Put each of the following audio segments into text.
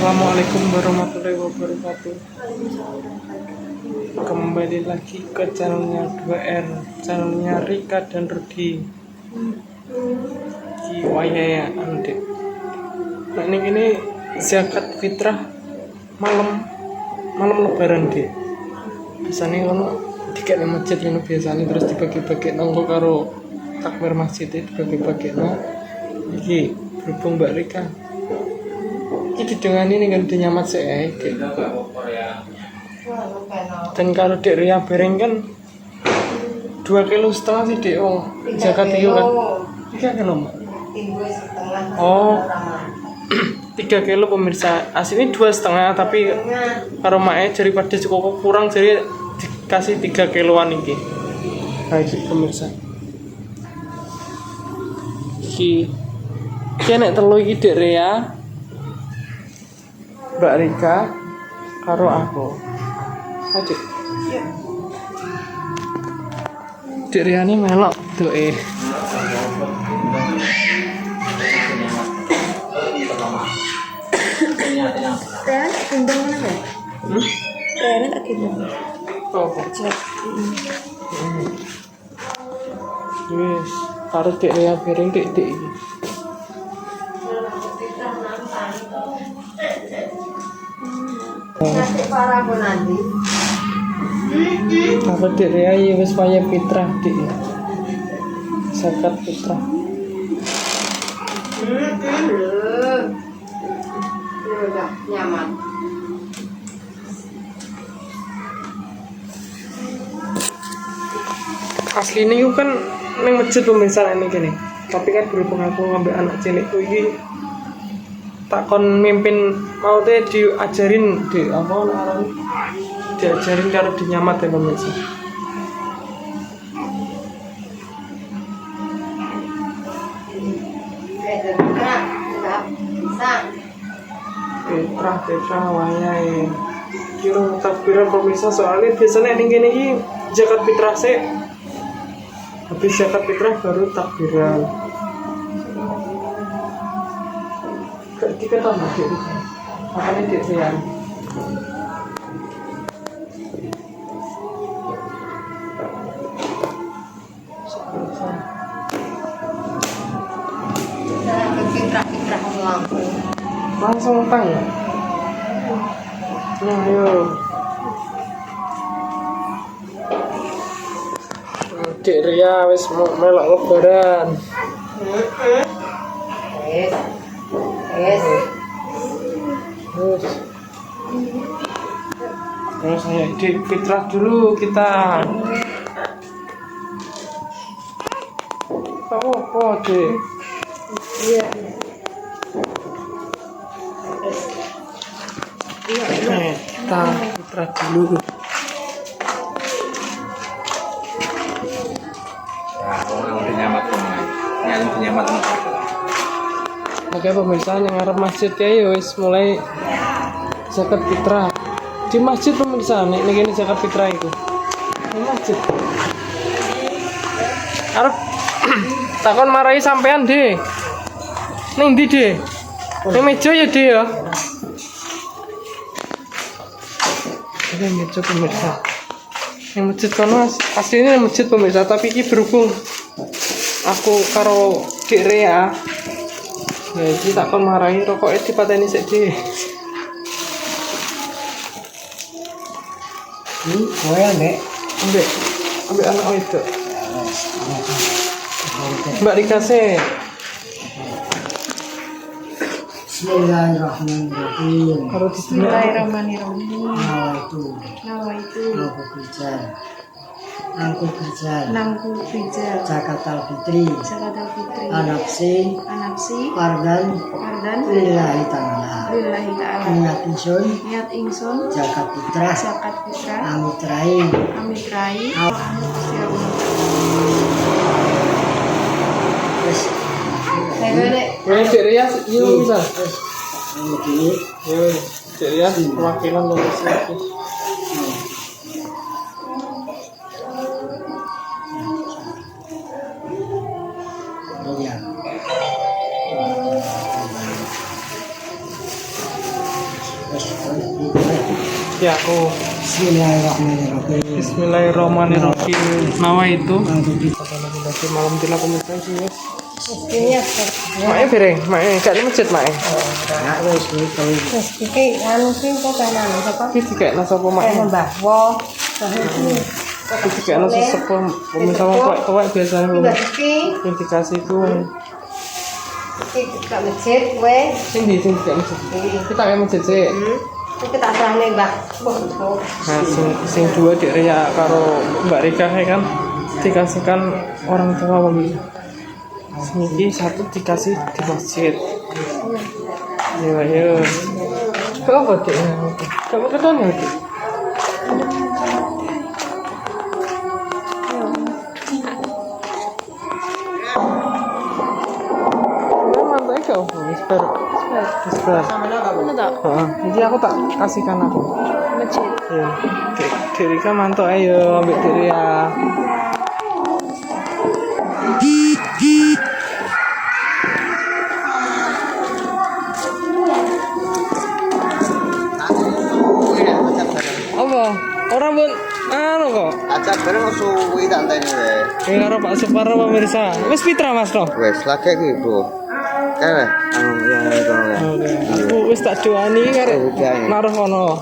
Assalamualaikum warahmatullahi wabarakatuh. Kembali lagi ke channelnya 2R, channelnya Rika dan Rudi. Waya Dek. Nah ini zakat fitrah malam lebaran Dek. Biasanya kalau dikene masjid ini biasanya terus dibagi-bagi nongko karo takmir masjid itu dibagi-bagi. Nah iki berhubung Mbak Rika ini dengan ini kan dinyamat sih dan kalau Dek Ria Bereng kan 2,5 kilo sih Dek. Oh zakat itu kan 3 kilo Mbak. Oh 3 kilo pemirsa, aslinya 2,5 tapi kalau mae daripada cukup kurang jadi dikasih 3 kiloan ini. Nah ini pemirsa ini nek telu iki Dek Ria, Mbak Rika karo aku. Adik. Dek Ria ini melok doe. Rena tak gendong mana ya? Rena tak gendong. Oh. Wis, karo Dek Ria Bereng Dek iki. Nanti para pun nanti. Apa Dek Ria ya wis waya fitrah Dek. Zakat fitrah. Udah nyaman. Asli ini kan neng masjid pemirsa ini gini. Tapi kan berhubung aku ngambil anak cilikku ini tak kon mimpin mau teh diajarin di apa namanya diajarin karo dinyamat ya pemirsa. Fitrah wayai kira takbiran pemirsa, soalnya biasanya ning kene iki zakat fitrah sih habis zakat fitrah baru takbiran. Kita tambah Dek, makanya Dek Rian. Fitrah Langsung tang. Nah, ayo. Dek Ria wis mau melok lebaran. Terus saya di fitrah dulu kita. Oh, Dek. Iya. Kita fitrah dulu. Oke pemirsa, yang ngarep masjid ya wis mulai zakat fitrah di masjid pemirsa. Nek ini zakat fitrah itu di masjid. Arep takon marahi sampean deh. Ning ndi deh? Ning meja ya deh ya. Ini meja pemirsa. Yang masjid kono aslinya masjid pemirsa, tapi ini berhubung aku karo Dek Ria. Ya iki tak kon marahi rokoknya dipateni sik dhewe. Kowe ambek Ambek anak wedok. Mbak Rika sih. Bismillahirrahmanirrahim. Bismillahirrahmanirrahim. Nawaitu Nangku bijal Zakatal fitri Anapsi Fardan Lillahi ta'ala Niat ingsun Zakat fitrah Amitrai Dek Ria yuk bisa. Dek Ria perwakilan lulus lagi. Ya aku. Bismillahirrahmanirrahim. Bismillahirrahmanirrahim. Nawa itu. Aduh, Malam tila pemirsa sih ya. Ini ya. Mae bereng, mae gak di masjid mae. wis kuwi kalau Terus iki anu sih kok kanan sapa? Iki kayak nasa apa mae. Mbah Wo. Iki kayak nasa sepo pemirsa wong tuwek biasanya Iki belum. iki Yang dikasih ku iki gak masjid kowe. sing di sing kayak masjid. Kita kayak masjid sih. Iki tak serahne Mbah. Nah, sing dua Dik Ria karo Mbak Rika kan dikasihkan orang tua pemirsa. Sing iki satu dikasih di masjid. Ya ya. Kau apa Dik? Kamu ketemu Dik? Kau whisper. Ngono ta? Jadi aku tak kasihkan aku. Masjid. Ya. Diri kan mantuk ayo ambil diri ya. Apa? Orang pun anu kok. Acak bareng suwi tak enteni wae. Ini karo Pak Suparno pemirsa. Wis pitra Mas no. Wes lagi iki, Bro. Kan anu yang itu. Oke. Aku wis tak doani karo naruh kono.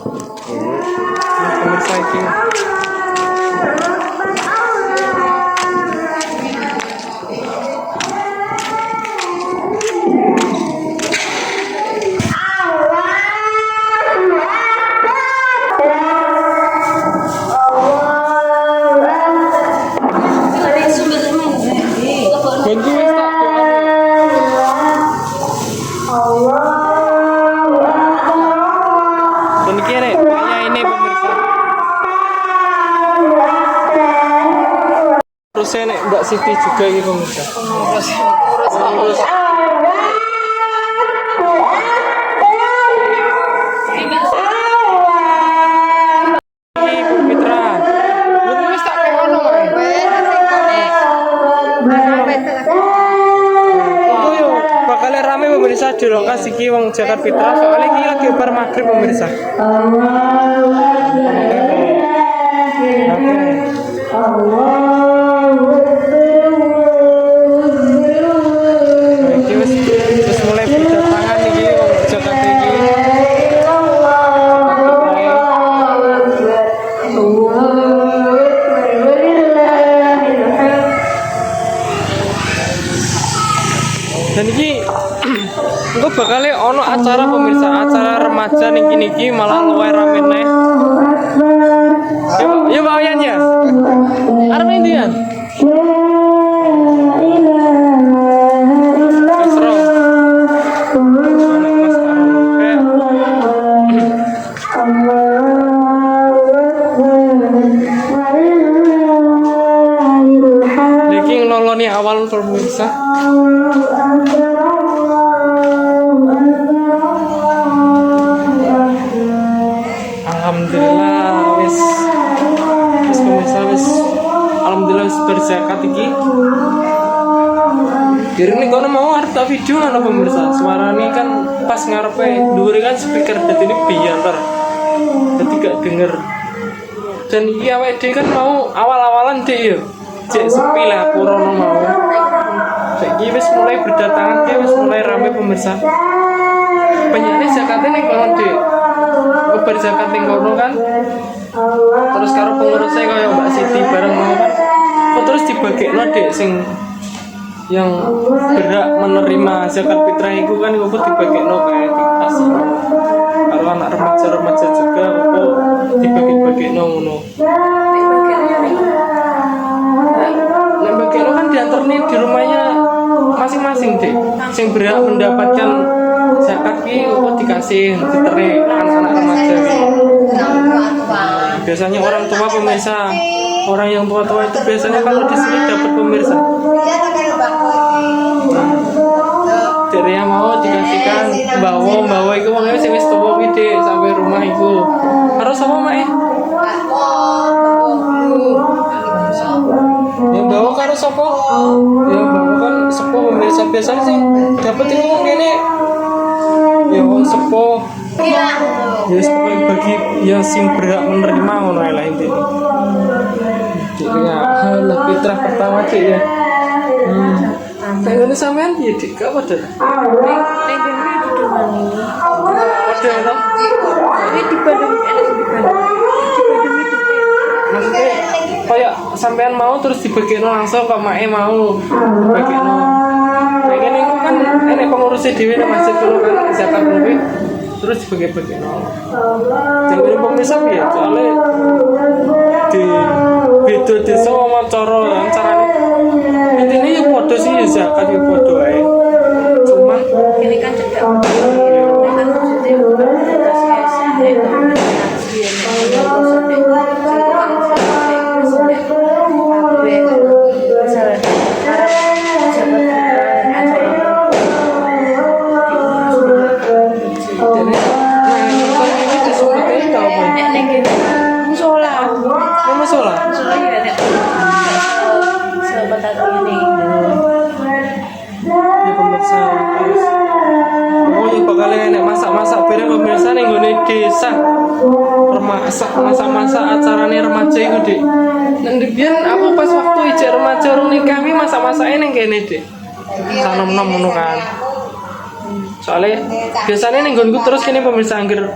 Pemirsa iki. Ganti wis tak doani. Dan kira banyak ini pemirsa. Terus nek Mbak Siti juga ini pemirsa. Terus Ibu Mitra. Lu wis tak kono wae. Itu yo bakal rame pemirsa di lokasi ki wong Jakarta Fitra soalnya ki lagi bar maghrib pemirsa. Iki wis mulai berdatangan iki wong Jakarta iki. Dan iki engko bakal ono acara pemirsa, acara remaja ning kene iki malah luwih rame neh. Yo Mbak Oyan ya. Arep ndi ya? Asro. Niki ngeloloni awal pemirsa. Alhamdulillah wis pemirsa wis alhamdulillah wis berzakat iki. Diri ning kono mau arep tak video ana pemirsa. Suarane kan pas ngarepe dhuwure kan speaker dadi ini biantar. Dadi gak denger. Dan iki awake dhewe kan mau awal-awalan Dik ya. Cek sepi lah corona mau. Saiki wis mulai berdatangan ki wis mulai rame pemirsa. Penyane zakate ning kono Dik. Berzakat ning kono kan. Terus karo pengurusnya kaya Mbak Siti bareng mau kan. Kok terus dibagekno Dik sing yang berhak menerima zakat fitrah itu kan kok dibagekno kayak dikasih. Kalau anak remaja-remaja juga kok dibagi-bagekno ngono. Nek bagekno kan diantarne di rumahnya masing-masing Dik. Sing berhak mendapatkan zakat ki kok dikasih diterima anak-anak remaja. Biasanya orang tua pemirsa, orang yang tua-tua itu biasanya kalau di sini dapat pemirsa. Dari yang mau dikasihkan bawa itu makanya sing wis tuwa iki sampai rumah itu. Harus apa Mak? Yang bawa karo sapa? Yang bawa kan sepuh pemirsa biasanya sih dapat itu ngene. Ya wong sepuh Ya wis pokoknya bagi yang sing berhak menerima ngono ae lah intine. Jadi ya lah fitrah pertama Dik ya. Kayak sampean ya Dik, gak padha. Nek kene kudu mani. Padha to. Ini di Bandung ada di Bandung. Di Bandung itu. Maksudnya kayak sampean mau terus dibagekno langsung kok mae mau dibagekno. Pengen iku kan enek pengurusnya dhewe nang masjid kulo kan zakat kuwi terus dibagi-bagekno. Jadi pemirsa piye? Soale di beda desa sama carane intine ya padha sih ya zakat ya padha ae. Cuman Ini kan cedak. Ini kan maksudnya desa masa-masa acarane remaja iku Dik. Nek biyen aku pas waktu ijek remaja urung nikah mi masa-masake ning kene Dik. Sanom-nom ngono kan. Soale biasanya ning nggonku terus kene pemirsa anggere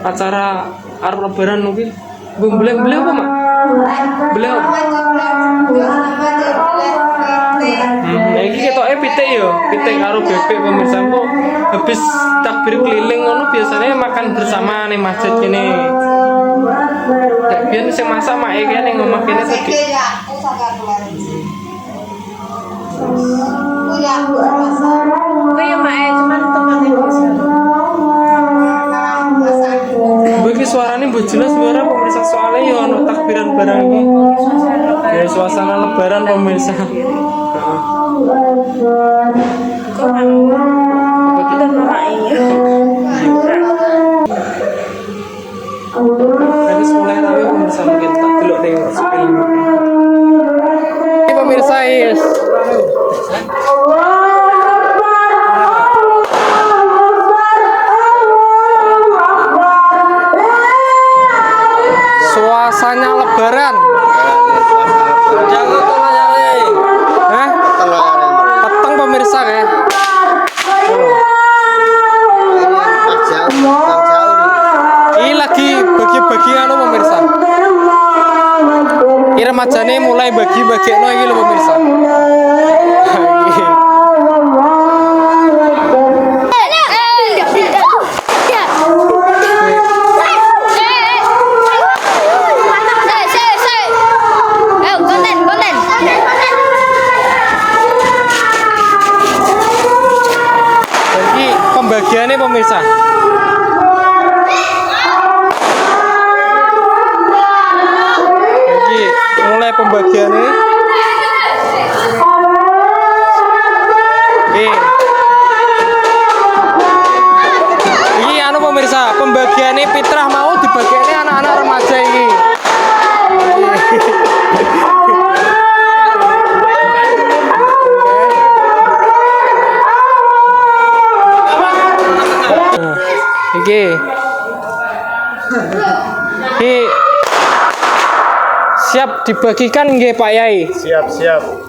acara arep lebaran kuwi beli apa mak? Beli apa? Iki ketoke pitik yo, pitik karo bebek pemirsa kok habis takbir keliling ngono biasanya makan bersama nih masjid ini. Nek biyen sing masak mak e kene ngomong kene tadi. kayak mae cuman tempatnya bisa. Bagi suaranya mbok jelas suara pemirsa soalnya yo ono takbiran barang iki. Ya suasana lebaran pemirsa. Kok mau kita mamainya. Jadi mulai tapi pemirsa mungkin tak delok ning film. Ini pemirsa yes. Suasana lebaran. Jangan tolong-tolong. Hah? Peteng pemirsa ya. Ini lagi bagi-bagi anu pemirsa. Ini remajane mulai bagi-bagekno iki lho pemirsa. Jadi pembagiannya pemirsa. Jadi mulai pembagiannya. Ini anu pemirsa, pembagiannya fitrah mau dibagiannya anak-anak remaja ini. Oke. Siap dibagikan nggih Pak Yai? Siap.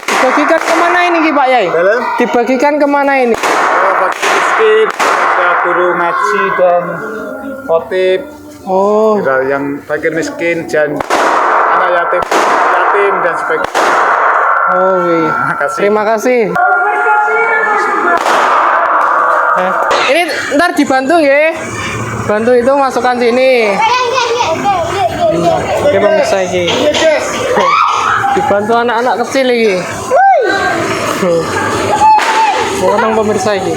Dibagikan kemana ini nggih Pak Yai? Dalam? Dibagikan kemana ini? Bagi miskin, ada guru ngaji dan khotib. Oh, Yang fakir miskin dan anak yatim dan sebagainya. oh iya. Makasih. Terima kasih. Ini ntar dibantu ya. Bantu itu masukkan sini. Oke pemirsa ini. Dibantu anak-anak kecil ini. Mengenang pemirsa ini.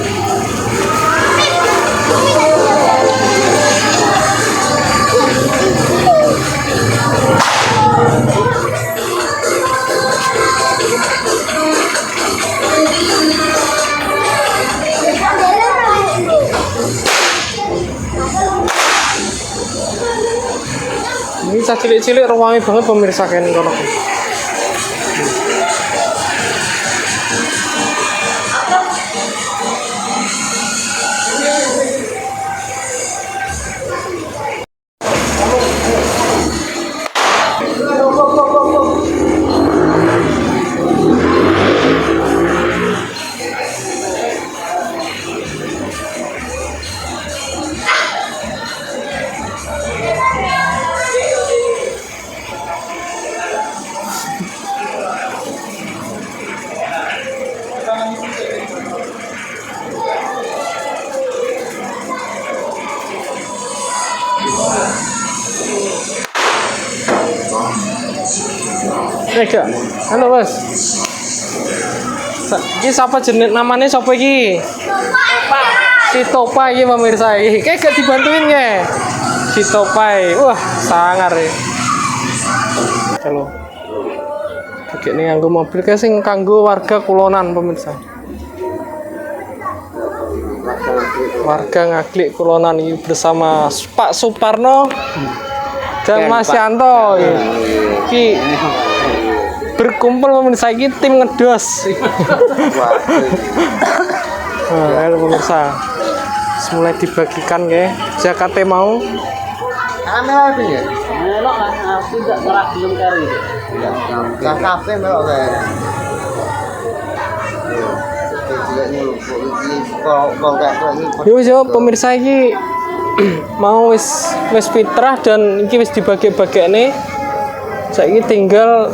Ini cah cilik-cilik ruangnya banget pemirsa kene kono. Enggak. Halo, Bos. Iki siapa jenis namanya siapa iki? Si Topa iki pemirsa iki. Kayak gak dibantuin ya? Si Topai. Wah, sangar ya. Halo. Kayak nih nganggo mobil kayak sing kanggo warga Kulonan pemirsa. Warga Ngaglik Kulonan ini bersama Pak Suparno dan Mas Yanto. Iki berkumpul pemirsa iki tim ngedos. Nah, pemirsa. Mulai dibagikan ya. Jakate mau. Kamera apa ya? Melok kan aku tidak pernah belum kari. Enggak kafe melok kae. Yo pemirsa iki mau wis fitrah dan iki wis dibagi-bagekne. Saiki tinggal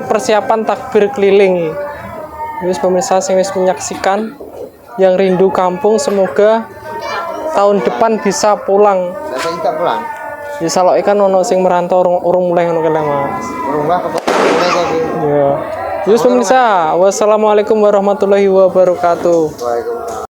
persiapan takbir keliling. Wis pemirsa sing wis menyaksikan yang rindu kampung semoga tahun depan bisa pulang. Saya tak pulang. Bisa lo ikan ono sing merantau urung mulai ngono kale Mas. Rumah mulai tadi. Ya. Yus pemirsa, wassalamualaikum warahmatullahi wabarakatuh. Waalaikumsalam.